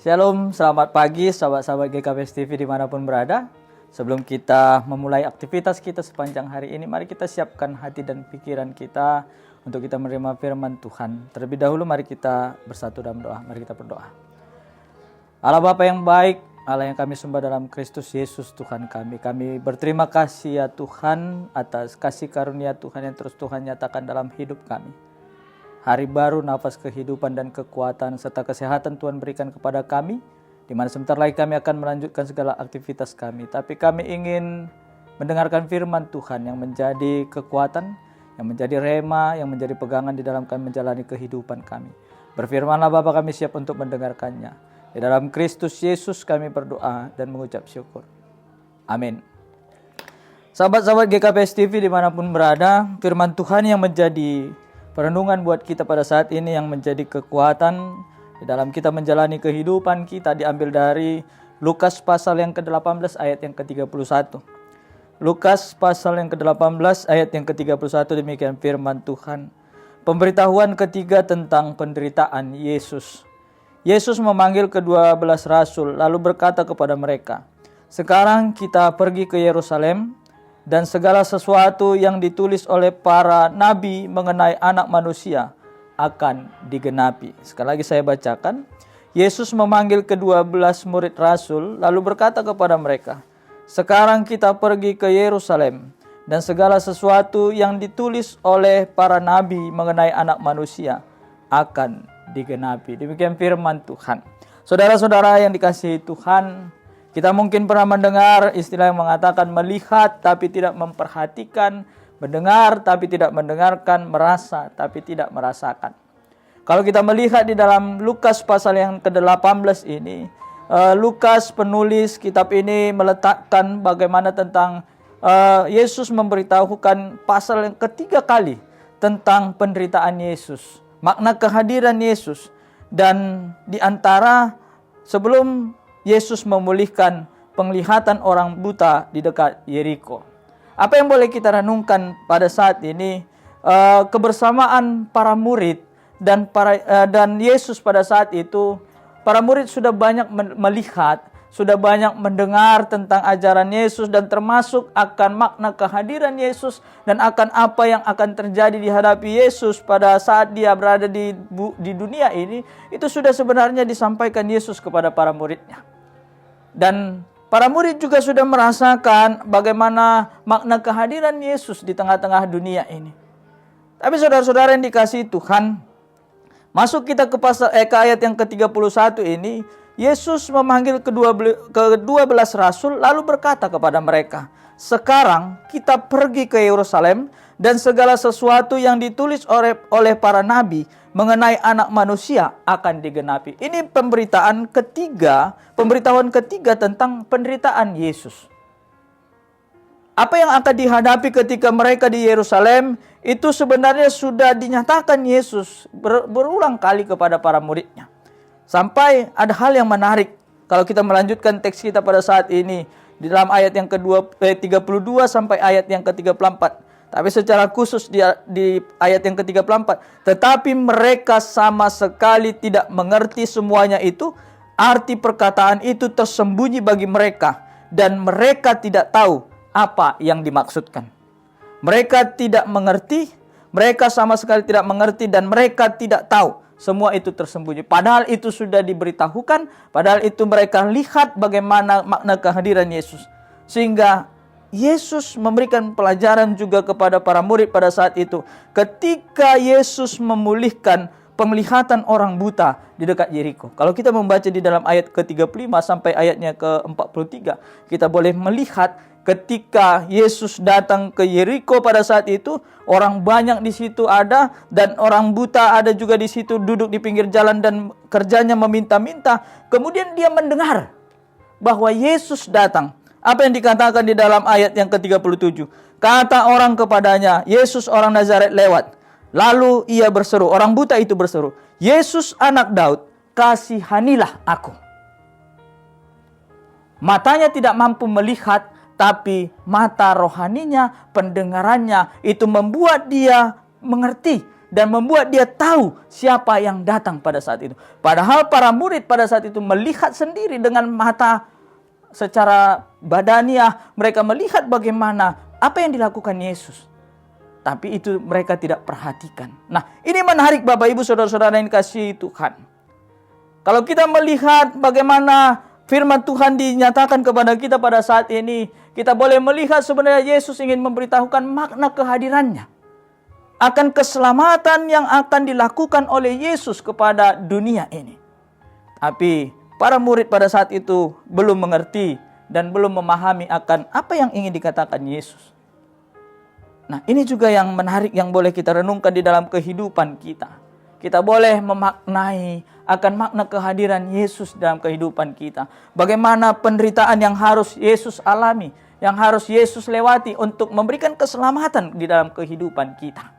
Shalom, selamat pagi sahabat-sahabat GKPS TV dimanapun berada. Sebelum kita memulai aktivitas kita sepanjang hari ini, mari kita siapkan hati dan pikiran kita untuk kita menerima firman Tuhan. Terlebih dahulu mari kita bersatu dalam doa. Mari kita berdoa. Allah Bapa yang baik, Allah yang kami sembah dalam Kristus Yesus Tuhan kami. Kami berterima kasih ya Tuhan atas kasih karunia Tuhan yang terus Tuhan nyatakan dalam hidup kami. Hari baru, nafas kehidupan dan kekuatan serta kesehatan Tuhan berikan kepada kami, di mana sebentar lagi kami akan melanjutkan segala aktivitas kami. Tapi kami ingin mendengarkan firman Tuhan yang menjadi kekuatan, yang menjadi rema, yang menjadi pegangan di dalam kami menjalani kehidupan kami. Berfirmanlah Bapa, kami siap untuk mendengarkannya. Di dalam Kristus Yesus kami berdoa dan mengucap syukur. Amin. Sahabat-sahabat GKPS TV dimanapun berada, firman Tuhan yang menjadi perenungan buat kita pada saat ini yang menjadi kekuatan di dalam kita menjalani kehidupan kita diambil dari Lukas pasal yang ke-18 ayat yang ke-31. Lukas pasal yang ke-18 ayat yang ke-31, demikian firman Tuhan. Pemberitahuan ketiga tentang penderitaan Yesus. Yesus memanggil ke-12 rasul lalu berkata kepada mereka, "Sekarang kita pergi ke Yerusalem, dan segala sesuatu yang ditulis oleh para nabi mengenai anak manusia akan digenapi." Sekali lagi saya bacakan. Yesus memanggil ke-12 murid rasul lalu berkata kepada mereka, "Sekarang kita pergi ke Yerusalem, dan segala sesuatu yang ditulis oleh para nabi mengenai anak manusia akan digenapi." Demikian firman Tuhan. Saudara-saudara yang dikasihi Tuhan, kita mungkin pernah mendengar istilah yang mengatakan melihat tapi tidak memperhatikan, mendengar tapi tidak mendengarkan, merasa tapi tidak merasakan. Kalau kita melihat di dalam Lukas pasal yang ke-18 ini, Lukas penulis kitab ini meletakkan bagaimana tentang Yesus memberitahukan pasal yang ketiga kali tentang penderitaan Yesus, makna kehadiran Yesus, dan di antara sebelum Yesus memulihkan penglihatan orang buta di dekat Yeriko. Apa yang boleh kita renungkan pada saat ini? Kebersamaan para murid dan Yesus pada saat itu, para murid sudah banyak melihat, sudah banyak mendengar tentang ajaran Yesus dan termasuk akan makna kehadiran Yesus dan akan apa yang akan terjadi di hadapi Yesus pada saat dia berada di dunia ini. Itu sudah sebenarnya disampaikan Yesus kepada para muridnya. Dan para murid juga sudah merasakan bagaimana makna kehadiran Yesus di tengah-tengah dunia ini. Tapi saudara-saudara yang dikasihi Tuhan, masuk kita ke ayat yang ke-31 ini, Yesus memanggil ke-12 rasul lalu berkata kepada mereka, "Sekarang kita pergi ke Yerusalem, dan segala sesuatu yang ditulis oleh para nabi mengenai anak manusia akan digenapi." Ini pemberitahuan ketiga tentang penderitaan Yesus. Apa yang akan dihadapi ketika mereka di Yerusalem itu sebenarnya sudah dinyatakan Yesus berulang kali kepada para muridnya. Sampai ada hal yang menarik kalau kita melanjutkan teks kita pada saat ini di dalam ayat yang ke-32 sampai ayat yang ke-34. Tapi secara khusus di ayat yang ke-34, "Tetapi mereka sama sekali tidak mengerti semuanya itu. Arti perkataan itu tersembunyi bagi mereka, dan mereka tidak tahu apa yang dimaksudkan." Mereka tidak mengerti, mereka sama sekali tidak mengerti, dan mereka tidak tahu. Semua itu tersembunyi. Padahal itu sudah diberitahukan, padahal itu mereka lihat bagaimana makna kehadiran Yesus. Sehingga Yesus memberikan pelajaran juga kepada para murid pada saat itu. Ketika Yesus memulihkan penglihatan orang buta di dekat Yeriko. Kalau kita membaca di dalam ayat ke-35 sampai ayatnya ke-43, kita boleh melihat ketika Yesus datang ke Yeriko pada saat itu, orang banyak di situ ada, dan orang buta ada juga di situ duduk di pinggir jalan dan kerjanya meminta-minta. Kemudian dia mendengar bahwa Yesus datang. Apa yang dikatakan di dalam ayat yang ke-37? Kata orang kepadanya, "Yesus orang Nazaret lewat." Lalu ia berseru, orang buta itu berseru, "Yesus anak Daud, kasihanilah aku." Matanya tidak mampu melihat, tapi mata rohaninya, pendengarannya itu membuat dia mengerti dan membuat dia tahu siapa yang datang pada saat itu. Padahal para murid pada saat itu melihat sendiri dengan mata secara badaniah, mereka melihat bagaimana apa yang dilakukan Yesus. Tapi itu mereka tidak perhatikan. Nah, ini menarik Bapak Ibu Saudara-saudara yang dikasihi Tuhan. Kalau kita melihat bagaimana firman Tuhan dinyatakan kepada kita pada saat ini, kita boleh melihat sebenarnya Yesus ingin memberitahukan makna kehadirannya. Akan keselamatan yang akan dilakukan oleh Yesus kepada dunia ini. Tapi para murid pada saat itu belum mengerti dan belum memahami akan apa yang ingin dikatakan Yesus. Nah, ini juga yang menarik yang boleh kita renungkan di dalam kehidupan kita. Kita boleh memaknai akan makna kehadiran Yesus dalam kehidupan kita. Bagaimana penderitaan yang harus Yesus alami, yang harus Yesus lewati untuk memberikan keselamatan di dalam kehidupan kita.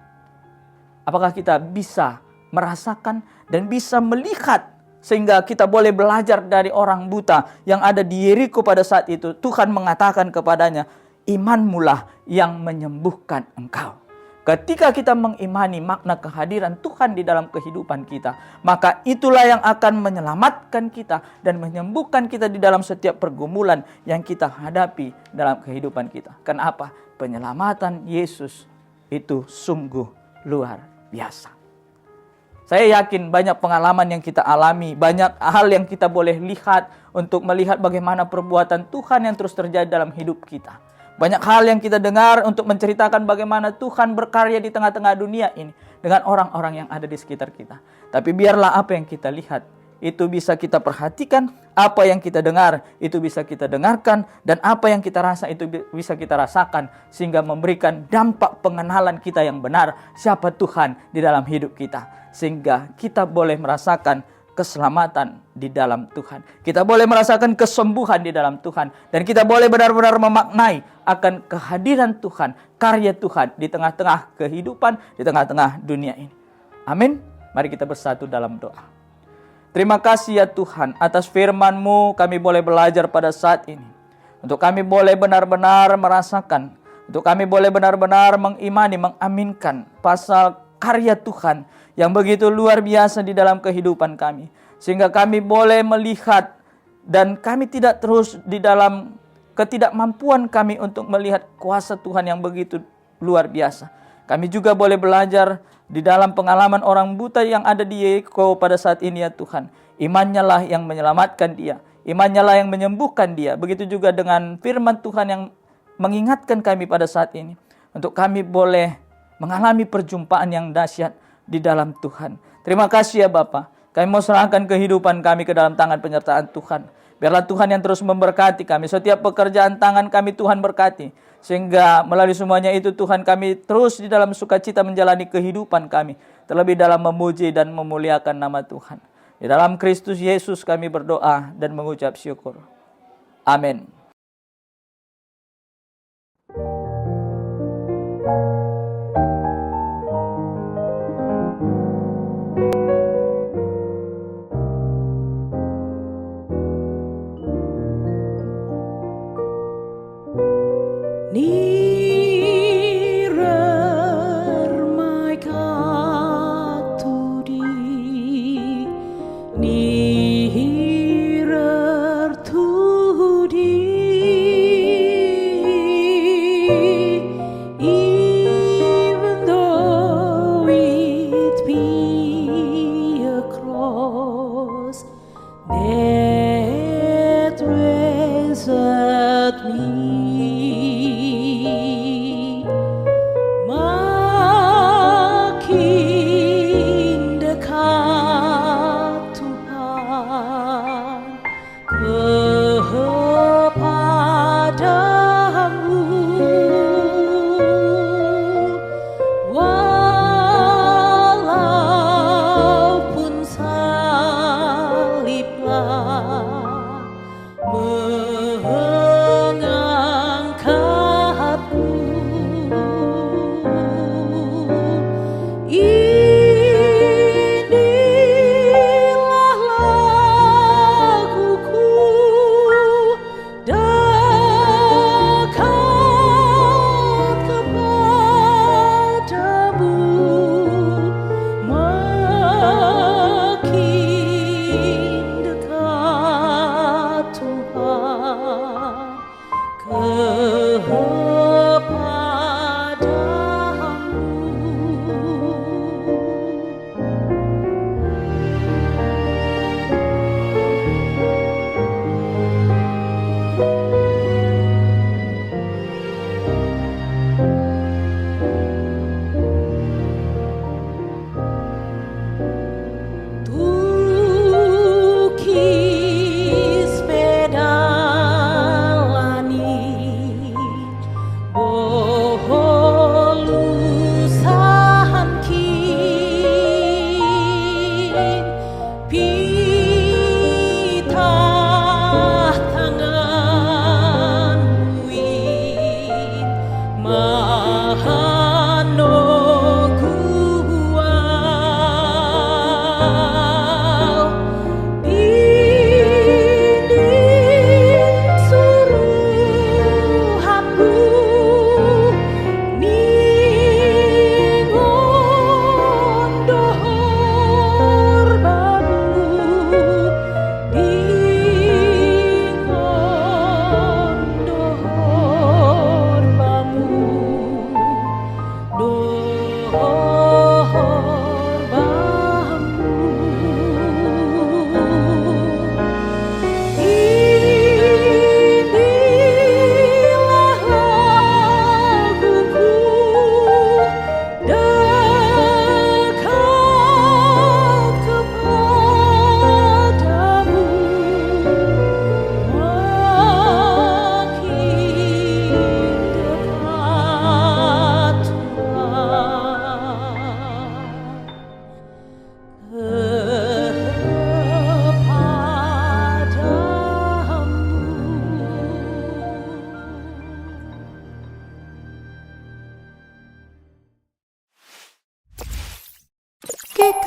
Apakah kita bisa merasakan dan bisa melihat sehingga kita boleh belajar dari orang buta yang ada di Yeriko pada saat itu. Tuhan mengatakan kepadanya, imanmulah yang menyembuhkan engkau. Ketika kita mengimani makna kehadiran Tuhan di dalam kehidupan kita, maka itulah yang akan menyelamatkan kita dan menyembuhkan kita di dalam setiap pergumulan yang kita hadapi dalam kehidupan kita. Kenapa? Penyelamatan Yesus itu sungguh luar biasa. Saya yakin banyak pengalaman yang kita alami, banyak hal yang kita boleh lihat untuk melihat bagaimana perbuatan Tuhan yang terus terjadi dalam hidup kita. Banyak hal yang kita dengar untuk menceritakan bagaimana Tuhan berkarya di tengah-tengah dunia ini dengan orang-orang yang ada di sekitar kita. Tapi biarlah apa yang kita lihat itu bisa kita perhatikan, apa yang kita dengar itu bisa kita dengarkan, dan apa yang kita rasa itu bisa kita rasakan, sehingga memberikan dampak pengenalan kita yang benar siapa Tuhan di dalam hidup kita, sehingga kita boleh merasakan keselamatan di dalam Tuhan, kita boleh merasakan kesembuhan di dalam Tuhan, dan kita boleh benar-benar memaknai akan kehadiran Tuhan, karya Tuhan di tengah-tengah kehidupan, di tengah-tengah dunia ini. Amin. Mari kita bersatu dalam doa. Terima kasih ya Tuhan atas firman-Mu, kami boleh belajar pada saat ini. Untuk kami boleh benar-benar merasakan, untuk kami boleh benar-benar mengimani, mengaminkan pasal karya Tuhan yang begitu luar biasa di dalam kehidupan kami. Sehingga kami boleh melihat dan kami tidak terus di dalam ketidakmampuan kami untuk melihat kuasa Tuhan yang begitu luar biasa. Kami juga boleh belajar di dalam pengalaman orang buta yang ada di Yeriko pada saat ini ya Tuhan. Imannya lah yang menyelamatkan dia. Imannya lah yang menyembuhkan dia. Begitu juga dengan firman Tuhan yang mengingatkan kami pada saat ini. Untuk kami boleh mengalami perjumpaan yang dahsyat di dalam Tuhan. Terima kasih ya Bapa. Kami mau serahkan kehidupan kami ke dalam tangan penyertaan Tuhan. Biarlah Tuhan yang terus memberkati kami. Setiap pekerjaan tangan kami Tuhan berkati. Sehingga melalui semuanya itu Tuhan kami terus di dalam sukacita menjalani kehidupan kami. Terlebih dalam memuji dan memuliakan nama Tuhan. Di dalam Kristus Yesus kami berdoa dan mengucap syukur. Amin. Ni hirar tudi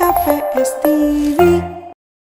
KPS TV.